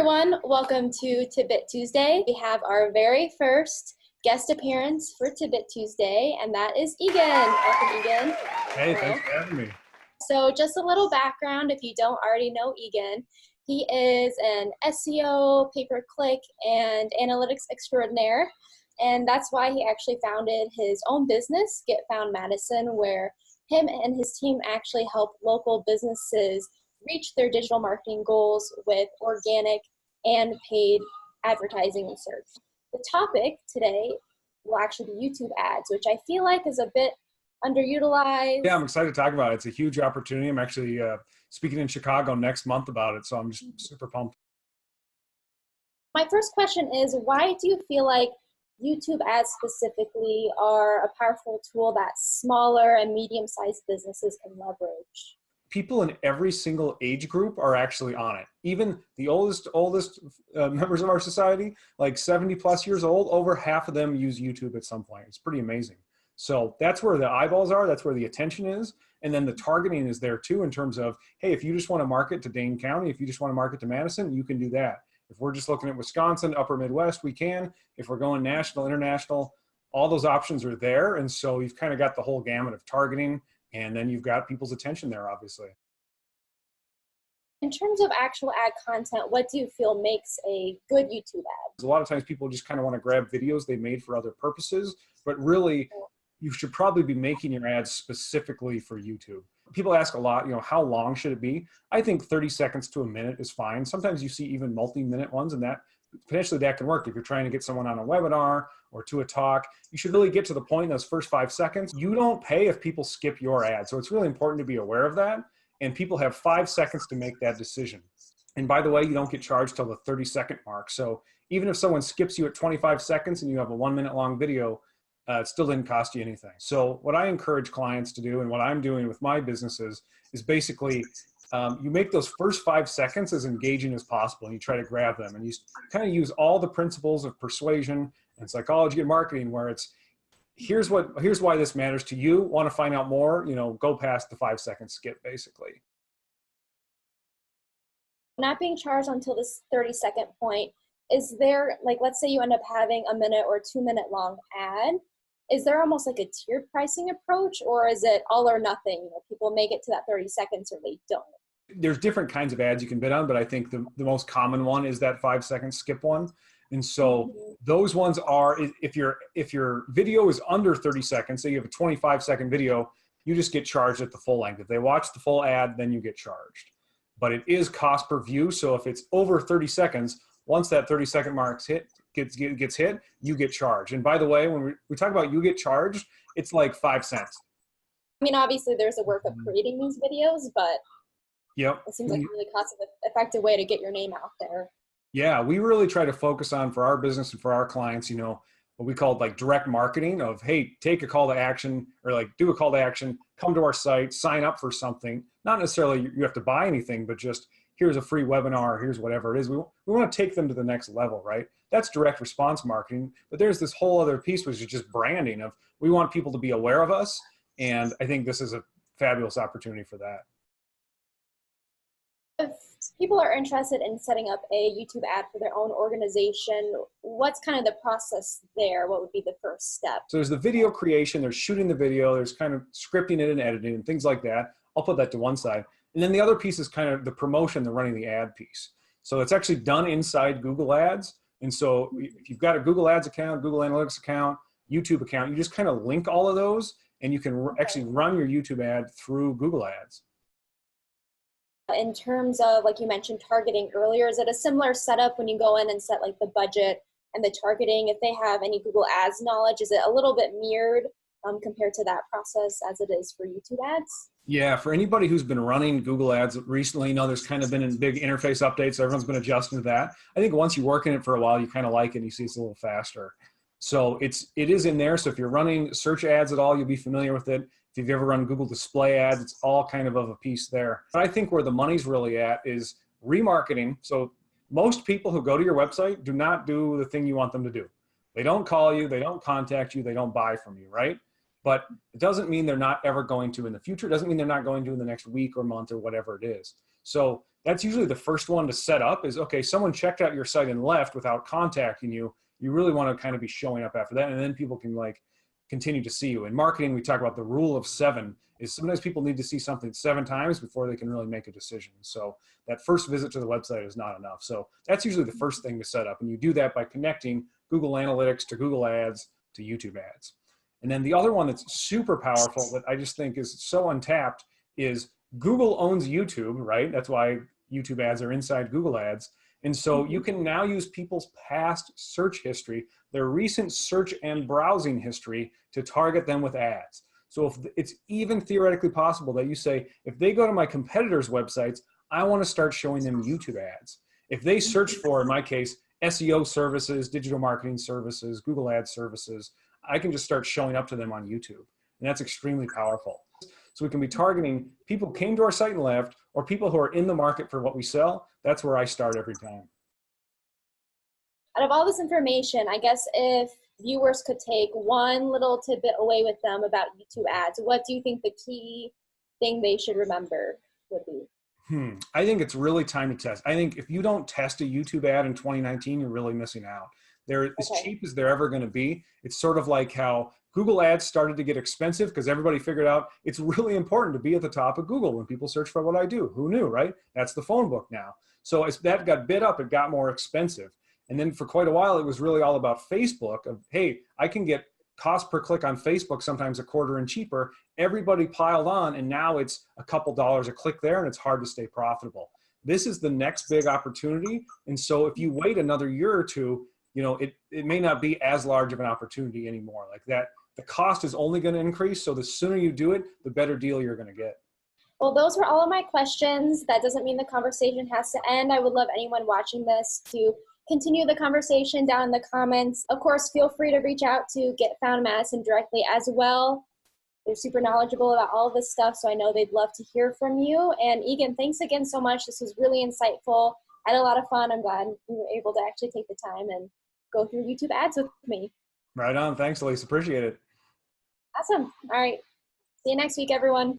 everyone, welcome to Tidbit Tuesday. We have our very first guest appearance for Tidbit Tuesday, and that is Egan. Welcome, Egan. Hey, thanks for having me. So just a little background if you don't already know Egan. He is an SEO, pay-per-click, and analytics extraordinaire, and that's why he actually founded his own business, Get Found Madison, where him and his team actually help local businesses reach their digital marketing goals with organic and paid advertising and search. The topic today will actually be YouTube ads, which I feel like is a bit underutilized. Yeah, I'm excited to talk about it. It's a huge opportunity. I'm actually speaking in Chicago next month about it, so I'm just super pumped. My first question is, why do you feel like YouTube ads specifically are a powerful tool that smaller and medium-sized businesses can leverage? People in every single age group are actually on it. Even the oldest members of our society, like 70 plus years old, over half of them use YouTube at some point. It's pretty amazing. So that's where the eyeballs are, that's where the attention is. And then the targeting is there too in terms of, hey, if you just want to market to Dane County, if you just want to market to Madison, you can do that. If we're just looking at Wisconsin, upper Midwest, we can. If we're going national, international, all those options are there. And so you've kind of got the whole gamut of targeting, and then you've got people's attention there, obviously. In terms of actual ad content, what do you feel makes a good YouTube ad? A lot of times people just kind of want to grab videos they made for other purposes, but really you should probably be making your ads specifically for YouTube. People ask a lot, how long should it be? I think 30 seconds to a minute is fine. Sometimes you see even multi-minute ones, and that potentially that can work. If you're trying to get someone on a webinar or to a talk, you should really get to the point in those first 5 seconds. You don't pay if people skip your ad. So it's really important to be aware of that. And people have 5 seconds to make that decision. And by the way, you don't get charged till the 30-second mark. So even if someone skips you at 25 seconds and you have a 1-minute long video, it still didn't cost you anything. So what I encourage clients to do, and what I'm doing with my businesses, is basically you make those first 5 seconds as engaging as possible, and you try to grab them, and you kind of use all the principles of persuasion and psychology and marketing, where it's here's why this matters to you. Want to find out more? Go past the 5-second skip, basically. Not being charged until this 30-second point, is there, like, let's say you end up having a 1 or 2-minute long ad, is there almost like a tiered pricing approach, or is it all or nothing? People make it to that 30 seconds or they don't. There's different kinds of ads you can bid on, but I think the most common one is that 5-second skip one. And so those ones are, if your video is under 30 seconds, say you have a 25-second video, you just get charged at the full length. If they watch the full ad, then you get charged. But it is cost per view. So if it's over 30 seconds, once that 30-second mark gets hit, you get charged. And by the way, when we talk about you get charged, it's like 5 cents. I mean, obviously there's a work of creating these videos, but it seems like a really cost-effective way to get your name out there. Yeah, we really try to focus on, for our business and for our clients, what we call like direct marketing of, hey, take a call to action, or like do a call to action, come to our site, sign up for something. Not necessarily you have to buy anything, but just here's a free webinar, here's whatever it is. We want to take them to the next level, right? That's direct response marketing. But there's this whole other piece, which is just branding of, we want people to be aware of us. And I think this is a fabulous opportunity for that. If people are interested in setting up a YouTube ad for their own organization, what's kind of the process there? What would be the first step? So there's the video creation, there's shooting the video, there's kind of scripting it and editing and things like that. I'll put that to one side. And then the other piece is kind of the promotion, the running the ad piece. So it's actually done inside Google Ads. And so if you've got a Google Ads account, Google Analytics account, YouTube account, you just kind of link all of those, and you can actually run your YouTube ad through Google Ads. In terms of, like you mentioned, targeting earlier, is it a similar setup when you go in and set like the budget and the targeting? If they have any Google Ads knowledge, is it a little bit mirrored compared to that process as it is for YouTube ads? Yeah, for anybody who's been running Google Ads recently, there's kind of been big interface updates. So everyone's been adjusting to that. I think once you work in it for a while, you kind of like it and you see it's a little faster. So it is in there. So if you're running search ads at all, you'll be familiar with it. If you've ever run Google display ads, it's all kind of a piece there. But I think where the money's really at is remarketing. So most people who go to your website do not do the thing you want them to do. They don't call you, they don't contact you, they don't buy from you, right? But it doesn't mean they're not ever going to in the future. It doesn't mean they're not going to in the next week or month or whatever it is. So that's usually the first one to set up is, okay, someone checked out your site and left without contacting you. You really want to kind of be showing up after that. And then people can like continue to see you. In marketing, we talk about the rule of 7 is sometimes people need to see something 7 times before they can really make a decision. So that first visit to the website is not enough. So that's usually the first thing to set up. And you do that by connecting Google Analytics to Google Ads to YouTube ads. And then the other one that's super powerful that I just think is so untapped is Google owns YouTube, right? That's why YouTube ads are inside Google ads. And so you can now use people's past search history, their recent search and browsing history to target them with ads. So if it's even theoretically possible that you say, if they go to my competitors' websites, I want to start showing them YouTube ads. If they search for, in my case, SEO services, digital marketing services, Google Ads services, I can just start showing up to them on YouTube. And that's extremely powerful. So we can be targeting people who came to our site and left, or people who are in the market for what we sell. That's where I start every time. Out of all this information, I guess if viewers could take one little tidbit away with them about YouTube ads, what do you think the key thing they should remember would be? I think it's really time to test. I think if you don't test a YouTube ad in 2019, you're really missing out. They're as cheap as they're ever going to be. It's sort of like how Google ads started to get expensive because everybody figured out it's really important to be at the top of Google when people search for what I do. Who knew, right? That's the phone book now. So as that got bid up, it got more expensive. And then for quite a while, it was really all about Facebook of, hey, I can get cost per click on Facebook, sometimes a quarter and cheaper. Everybody piled on, and now it's a couple dollars a click there, and it's hard to stay profitable. This is the next big opportunity. And so if you wait another year or two, it may not be as large of an opportunity anymore. Like that, the cost is only going to increase. So the sooner you do it, the better deal you're going to get. Well, those were all of my questions. That doesn't mean the conversation has to end. I would love anyone watching this to continue the conversation down in the comments. Of course, feel free to reach out to Get Found Madison directly as well. They're super knowledgeable about all of this stuff, so I know they'd love to hear from you. And Egan, thanks again so much. This was really insightful. I had a lot of fun. I'm glad you were able to actually take the time and go through YouTube ads with me. Right on. Thanks, Elise. Appreciate it. Awesome. All right. See you next week, everyone.